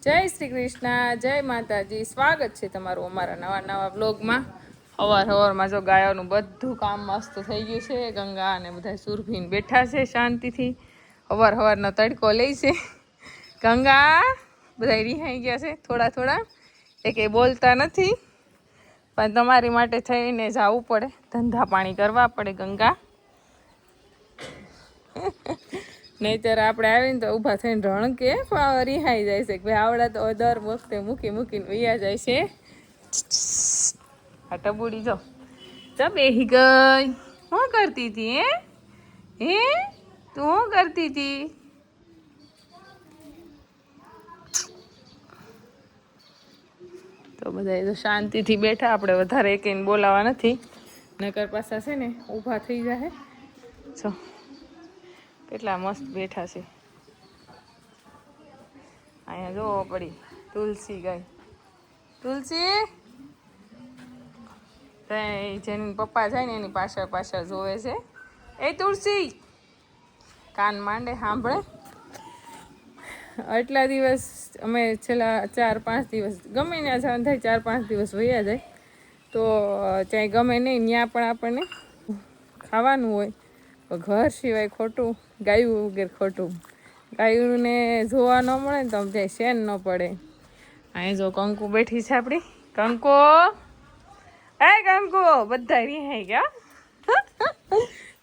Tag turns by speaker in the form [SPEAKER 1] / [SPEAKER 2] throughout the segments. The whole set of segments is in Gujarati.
[SPEAKER 1] જય શ્રી કૃષ્ણ, જય માતાજી. સ્વાગત છે તમારું અમારા નવા બ્લોગમાં. સવારમાં જો ગાયોનું બધું કામ મસ્ત થઈ ગયું છે. ગંગા અને બધા સુરભીને બેઠા છે શાંતિથી. સવારનો તડકો લે છે. ગંગા બધા રિહાઈ ગયા છે થોડા એક બોલતા નથી, પણ તમારી માટે થઈને જવું પડે, ધંધા પાણી કરવા પડે ગંગા. નહીતર આપણે આવીને તો ઊભા થઈને રણ કે રિહાઈ જાય છે કે ભાઈ આવડા તો દર વખતે મૂકીને વૈયા જાય છે. આ ટબુડી જો બેહી ગઈ. શું કરતી હતી હે તું શું કરતી હતી? તો બધા તો શાંતિથી બેઠા, આપણે વધારે એકઈને બોલાવા નથી, નકર પાછા છે ને ઊભા થઈ જાય. જો કેટલા મસ્ત બેઠા છે. અહીંયા જોવો પડી તુલસી ગાય. તુલસી જેની પપ્પા જાય ને એની પાછળ જોવે છે. એ તુલસી કાન માંડે સાંભળે. આટલા દિવસ અમે છેલ્લા 4-5 દિવસ ગમે ને જવાનું થાય, 4-5 દિવસ વયા જાય તો ચાहे ગમે નહીં ત્યાં પણ આપણને ખાવાનું હોય. ઘર સિવાય ખોટું, ગાયું વગર ખોટું. ગાયુંને જોવા ન મળે ને તો જાય શેન ન પડે. અહીં જો કંકુ બેઠી છે આપણી. કંકુ બધા રિહાઈ ગયા.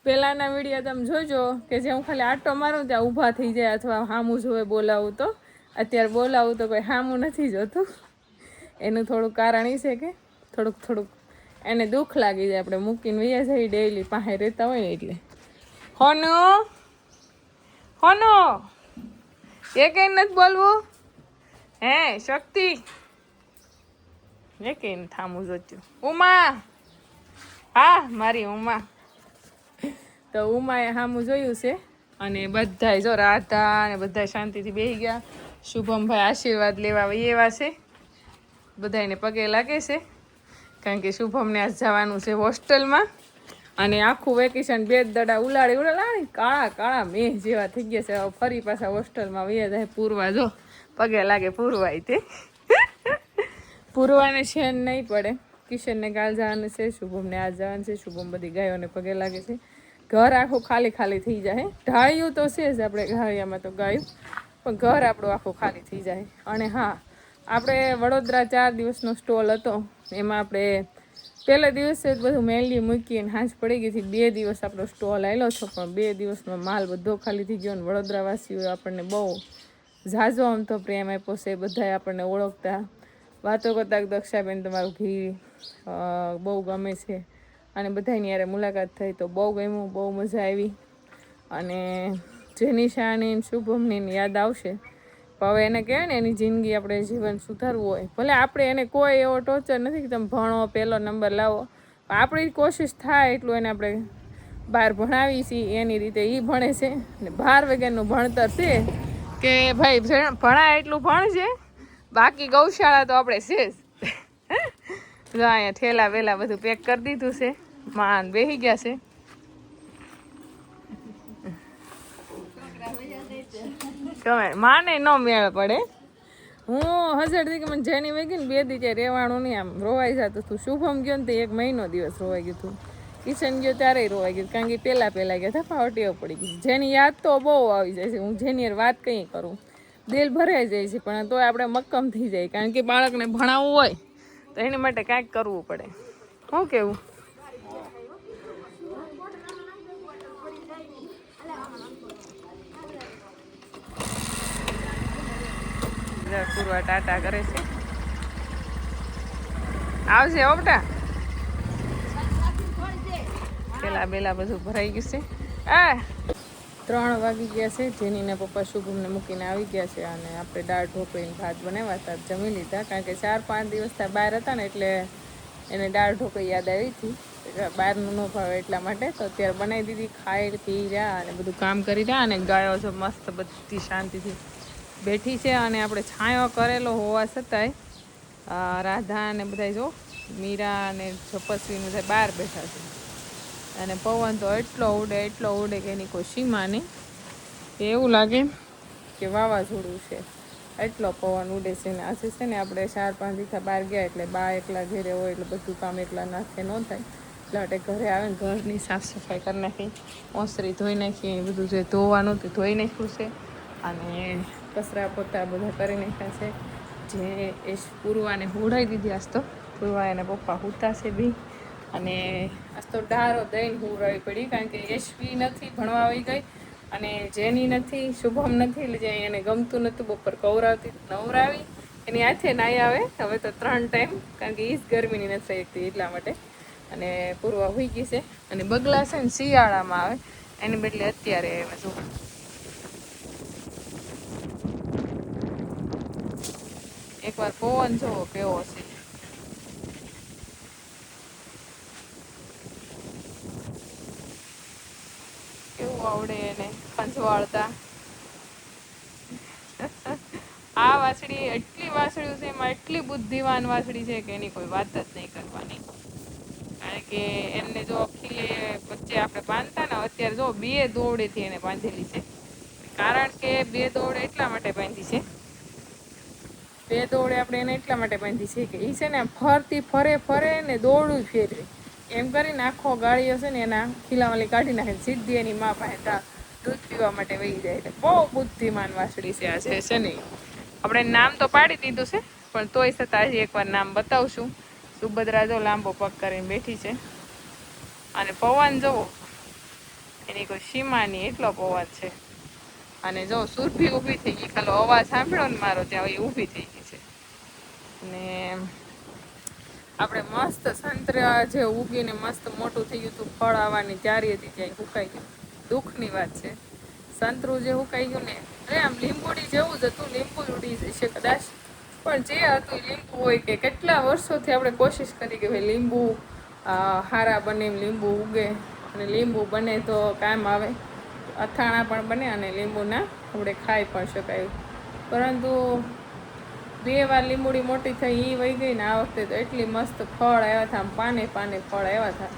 [SPEAKER 1] પહેલાંના વિડીયો તમે જોજો કે જે હું ખાલી આટો મારું ત્યાં ઊભા થઈ જાય અથવા હામું જોવે બોલાવું તો. અત્યારે બોલાવું તો કોઈ હામું નથી જોતું. એનું થોડુંક કારણ એ છે કે થોડુંક એને દુઃખ લાગી જાય આપણે મૂકીને વૈયા જઈએ ડેઈલી પાસે રહેતા હોય ને એટલે. હોનો એ કંઈ નથી બોલવું હે શક્તિ એ કંઈ થામું જોત્યું. ઉમા હા મારી ઉમા. તો ઉમાએ સામું જોયું છે અને બધાય જો રાધા અને બધા શાંતિથી બેસી ગયા. શુભમભાઈ આશીર્વાદ લેવા એવા છે, બધાને પગે લાગે છે, કારણ કે શુભમને આજ જવાનું છે હોસ્ટેલમાં. અને આખું વેકેશન 2 દડા ઉલાડી કાળા મેહ જેવા થઈ ગયા છે. હવે ફરી પાછા હોસ્ટેલમાં વૈયા જાય. પૂરવા જો પગે લાગે પૂરવાય તે. પૂરવાને શેન નહીં પડે. કિશનને કાલ જવાનું છે, શુભમને આજ જવાનું છે. શુભમ બધી ગાયોને પગે લાગે છે. ઘર આખું ખાલી થઈ જાય. ઢાળિયું તો છે જ આપણે ઢાળિયામાં તો ગાયું, પણ ઘર આપણું આખું ખાલી થઈ જાય. અને હા, આપણે વડોદરા 4 દિવસનો સ્ટોલ હતો, એમાં આપણે પહેલા દિવસે જ બધું મેલી મૂકીને હાંજ પડી ગઈ હતી. 2 દિવસ આપણો સ્ટોલ આવેલો છો, પણ 2 દિવસમાં માલ બધો ખાલી થઈ ગયો. અને વડોદરાવાસીઓ આપણને બહુ ઝાઝો આમ તો પ્રેમ આપ્યો છે. બધાએ આપણને ઓળખતા વાતો કરતા દક્ષાબેન તમારું ઘી બહુ ગમે છે. અને બધાની યારે મુલાકાત થઈ તો બહુ ગમ્યું, બહુ મજા આવી. અને જેનિશાની શુભમની યાદ આવશે. હવે એને કહેવાય ને એની જિંદગી આપણે જીવન સુધારવું હોય, ભલે આપણે એને કોઈ એવો ટોર્ચર નથી કે તમે ભણો 1લો નંબર લાવો, આપણી કોશિશ થાય એટલું એને આપણે બહાર ભણાવી છીએ એની રીતે. એ ભણે છે ને બહાર વગરનું ભણતર છે કે ભાઈ ભણાય એટલું ભણશે, બાકી ગૌશાળા તો આપણે છે જ. જો અહીંયા ઠેલા વેલા બધું પેક કરી દીધું છે. માન બેસી ગયા છે. ગમે માને ન મેળ પડે. હું હજારથી કે મને જેની વહી ગઈ ને 2 દી રહેવાનું નહીં, આમ રોવાઈ જતું હતું. શુભમ ગયો ને તો 1 મહિનો દિવસ રોવાઈ ગયું હતું. કિશન ગયો ત્યારે રોવાઈ ગયું, કારણ કે પહેલા ગયા હતા ટેવ પડી ગઈ. જેની યાદ તો બહુ આવી જાય છે. હું જેની વાત કંઈ કરું દિલ ભરાઈ જાય છે, પણ તોય આપણે મક્કમ થઈ જાય, કારણ કે બાળકને ભણાવવું હોય તો એની માટે કાંઈક કરવું પડે. શું કેવું? પૂર્વા ટાટા કરે છે. આવશે ઓપટા. પેલા બેલા બધું ભરાઈ ગયું છે. 3 વાગી ગયા છે. જેનીના પપ્પા શુભમને મૂકીને આવી ગયા છે. અને આપણે દાળ ઢોકળીને ભાત બનાવ્યા હતા, જમી લીધા. કારણ કે 4-5 દિવસ બહાર હતા ને એટલે એને દાળ ઢોકળી યાદ આવી હતી. બહારનું ન ભાવે એટલા માટે તો અત્યારે બનાવી દીધી. ખાઈ પી રહ્યા અને બધું કામ કરી રહ્યા. અને ગાયો જો મસ્ત બધી શાંતિથી બેઠી છે. અને આપણે છાંયો કરેલો હોવા છતાંય રાધા અને બધા જો મીરા અને જપસ્વીને બધા બહાર બેઠા છે. અને પવન તો એટલો ઉડે કે એની કોઈ સીમા નહીં. એવું લાગે કે વાવાઝોડું છે. એટલો પવન ઉડે છે ને આજે છે ને આપણે 4-5 દીથા બહાર ગયા એટલે બા એકલા ઘરે હોય એટલે બધું કામ એકલા નાખે ન થાય એટલે માટે ઘરે આવે ને ઘરની સાફ સફાઈ કરી નાખી, ઓસરી ધોઈ નાખી, બધું જે ધોવાનું તે ધોઈ નાખ્યું છે અને કચરા પોતા બધા કરી નાખ્યા છે. જે પૂર્વાને હુડાઈ દીધી આજ તો પૂર્વા એના પપ્પા હુતા છે બી અને આજ તો ડારો દઈને હુવડાવી પડી કારણ કે યશવી નથી ભણવા આવી ગઈ અને જેની નથી શુભમ નથી એટલે જે એને ગમતું નહોતું બપોર કવરાવતી નવરાવી એની હાથે નાઈ આવે હવે તો 3 ટાઈમ કારણ કે એ જ ગરમીની નથી શકતી એટલા માટે અને પૂર્વા હોઈ ગઈ છે અને બગલા છે ને શિયાળામાં આવે એની બદલે અત્યારે જો એકવાર પવન જોવો કેવો છે. કેવું આવડે એને ખંજવાળતા. આ વાછડી એટલી વાછડીઓ છે એમાં એટલી બુદ્ધિવાન વાછડી છે કે એની કોઈ વાત જ નહીં કરવાની કારણ કે એમને જો ખીલે વચ્ચે આપણે બાંધતા ને અત્યારે જો 2 દોરડેથી એને બાંધેલી છે કારણ કે 2 દોરડે એટલા માટે બાંધી છે 2 દોરડે આપણે એને એટલા માટે બાંધી છે કે એ છે ને ફરતી ફરે ને દોરડું ફેરવે એમ કરીને આખો ગાળીઓ છે ને એના ખીલાવાલી કાઢી નાખે સીધી એની મા પાસે દૂધ પીવા માટે વહી જાય એટલે બહુ બુદ્ધિમાન વાછડી છે આ છે નહીં આપણે નામ તો પાડી દીધું છે પણ તોય છતાં હજી એકવાર નામ બતાવશું. સુભદ્રા જો લાંબો પગ કરીને બેઠી છે અને પવન જોવો એની કોઈ સીમા નહીં એટલો પવન છે અને જો સુરભી ઊભી થઈ ગઈ ખાલી અવાજ સાંભળ્યો ને મારો ત્યાં એ ઊભી થઈ ગઈ છે અને આપણે મસ્ત સંતરા જે ઉગીને મસ્ત મોટું થઈ ગયું હતું ફળ આવવાની તૈયારી હતી ત્યાં સુકાઈ ગયું દુઃખની વાત છે સંતરું જે સુકાઈ ગયું ને અરે આમ લીંબુડી જેવું જ હતું લીંબુ ઉડી જશે કદાચ પણ જે હતું લીંબુ હોય કે કેટલા વર્ષોથી આપણે કોશિશ કરી કે ભાઈ લીંબુ હારા બને લીંબુ ઉગે અને લીંબુ બને તો કામ આવે અથાણા પણ બને અને લીંબુના આપણે ખાઈ પણ શકાય પરંતુ 2 વાર લીંબુડી મોટી થઈ એ વહી ગઈ ને આ વખતે તો એટલી મસ્ત ફળ આવ્યા હતા આમ પાને ફળ આવ્યા હતા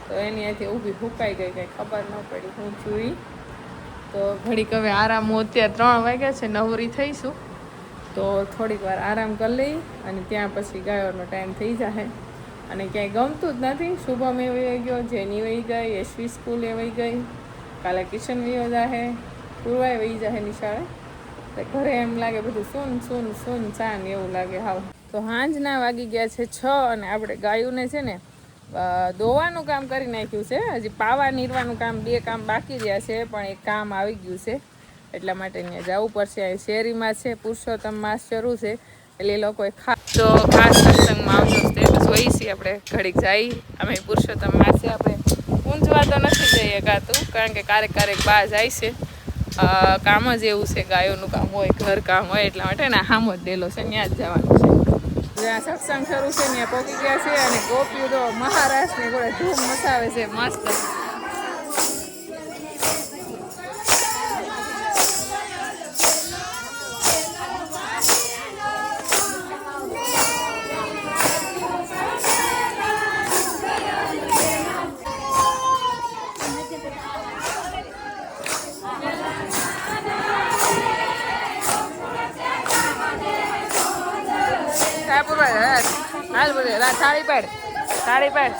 [SPEAKER 1] તો એની અહીંથી ઊભી ફૂંકાઈ ગઈ કંઈ ખબર ન પડી હું જોઈ તો ઘડીક હવે આરામ અત્યારે 3 વાગ્યા છે નવરી થઈશું તો થોડીક વાર આરામ કરી લઈ અને ત્યાં પછી ગાયોનો ટાઈમ થઈ જાય અને ક્યાંય ગમતું જ નથી શુભમ એ વહી ગયો જેની વહી ગઈ યશવી સ્કૂલ એ વહી ગઈ કાલે કિશન વહી જાહે પૂર્વાએ વહી જાહે નિશાળે તો ઘરે એમ લાગે બધું સૂન ચાન એવું લાગે હાવ તો સાંજના વાગી ગયા છે 6 અને આપણે ગાયોને છે ને દોવાનું કામ કરી નાખ્યું છે હજી પાવા નીરવાનું કામ 2 કામ બાકી રહ્યા છે પણ એક કામ આવી ગયું છે એટલા માટે અહીંયા જવું પડશે અહીં શેરીમાં છે પુરુષોત્તમ માસ શરૂ છે એટલે એ લોકોએ ખાસ સત્સંગમાં આવજો સ્ટેટસ હોય છે આપણે ઘડીક જઈ અમે પુરુષોત્તમ માસે આપણે ઊંઝવા તો નથી જઈએ ગાતું કારણ કે ક્યારેક બહાર જાય છે કામ જ એવું છે ગાયોનું કામ હોય ઘર કામ હોય એટલા માટે ને હામો જ ડેલો છે ત્યાં જ જવાનું છે જ્યાં સત્સંગ શરૂ છે ત્યાં પહોંચી ગયા છે અને ગોપીઓ તો મહારાષ્ટ્રની જોડે ધૂમ મચાવે છે મસ્ત હાલ બધે થાળી પાડ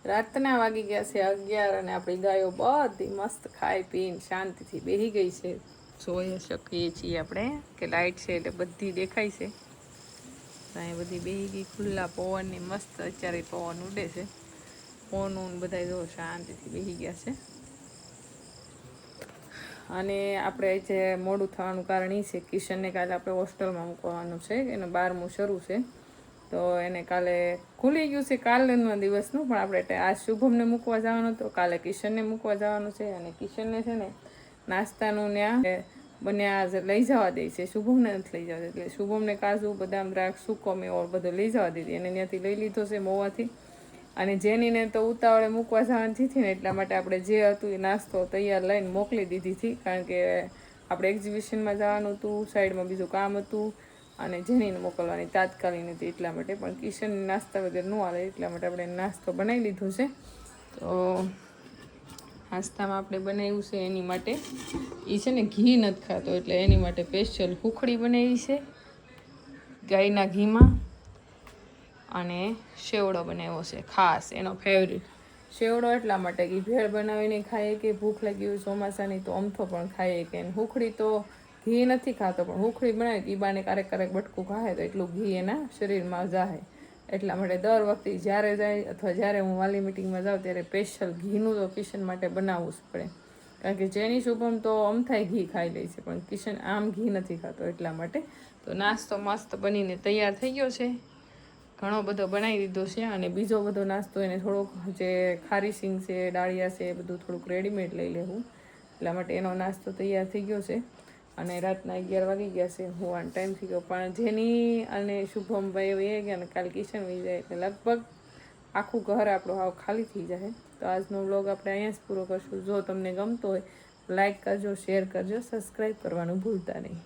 [SPEAKER 1] રાતના વાગી ગયા છે 11 અને આપણી ગાયો બધી મસ્ત ખાઈ પીને શાંતિથી બેસી ગઈ છે. જોઈ શકીએ છીએ આપણે કે લાઇટ છે એટલે બધી દેખાય છે. અહીં બધી બેસી ગઈ ખુલ્લા પવનની મસ્ત અત્યારે પવન ઉડે છે. પવન બધા જો શાંતિથી બેસી ગયા છે. અને આપણે જે મોડું થવાનું કારણ એ છે કિશનને કાલે આપણે હોસ્ટેલમાં મૂકવાનું છે. એનું 12મું શરૂ છે તો એને કાલે ખુલી ગયું છે કાલનો દિવસનું, પણ આપણે આ શુભમને મૂકવા જવાનું તો કાલે કિશનને મૂકવા જવાનું છે. અને કિશનને છે ને નાસ્તાનું ત્યાં બન્યા લઈ જવા દે છે, શુભમને નથી લઈ જવા દે. એટલે શુભમને કાજુ બદામ દ્રાક્ષ સૂકો મેવો બધો લઈ જવા દીધી. એને ત્યાંથી લઈ લીધો છે મોવાથી. અને જેનીને તો ઉતાવળે મૂકવા જવાની હતી ને એટલા માટે આપણે જે હતું એ નાસ્તો તૈયાર લઈને મોકલી દીધી હતી. કારણ કે આપણે એક્ઝિબિશનમાં જવાનું હતું, સાઈડમાં બીજું કામ હતું અને જેનીને મોકલવાની તાત્કાલિક હતી એટલા માટે. પણ કિશનને નાસ્તા વગર ન આવે એટલા માટે આપણે નાસ્તો બનાવી લીધો છે. તો નાસ્તામાં આપણે બનાવ્યું છે એની માટે, એ છે ને ઘી નથી ખાતો એટલે એની માટે સ્પેશિયલ હુખડી બનાવી છે ગાયના ઘીમાં. અને શેવડો બનાવ્યો છે ખાસ એનો ફેવરિટ શેવડો એટલા માટે કે ભેળ બનાવીને ખાઈએ કે ભૂખ લાગી હોય ચોમાસાની તો અમથો પણ ખાઈએ કે. હુખડી તો ઘી નથી ખાતો પણ હુખડી બનાવી ઈબાને ક્યારેક બટકું ખાય તો એટલું ઘી એના શરીરમાં જાય. એટલા માટે દર વખતે જ્યારે જાય અથવા જ્યારે હું વાલી મિટિંગમાં જાઉં ત્યારે સ્પેશિયલ ઘીનું તો કિશન માટે બનાવવું જ પડે. કારણ કે જેની શુભમ તો અમથાય ઘી ખાઈ લે છે પણ કિશન આમ ઘી નથી ખાતો એટલા માટે. તો નાસ્તો મસ્ત બનીને તૈયાર થઈ ગયો છે, ઘણો બધો બનાવી દીધો છે. અને બીજો બધો નાસ્તો એને થોડોક જે ખારી સિંગ છે ડાળિયા છે એ બધું થોડુંક રેડીમેડ લઈ લેવું એટલા માટે એનો નાસ્તો તૈયાર થઈ ગયો છે. અને રાતના 11 વાગી ગયા છે, હોવાનો ટાઈમ થઈ ગયો. પણ જેની અને શુભમભાઈ વહી ગયા અને કાલે કિશન વહી જાય એટલે લગભગ આખું ઘર આપણું હાવ ખાલી થઈ જાય. તો આજનો વ્લોગ આપણે અહીંયા જ પૂરો કરશું. જો તમને ગમતો હોય લાઈક કરજો, શેર કરજો, સબસ્ક્રાઈબ કરવાનું ભૂલતા નહીં.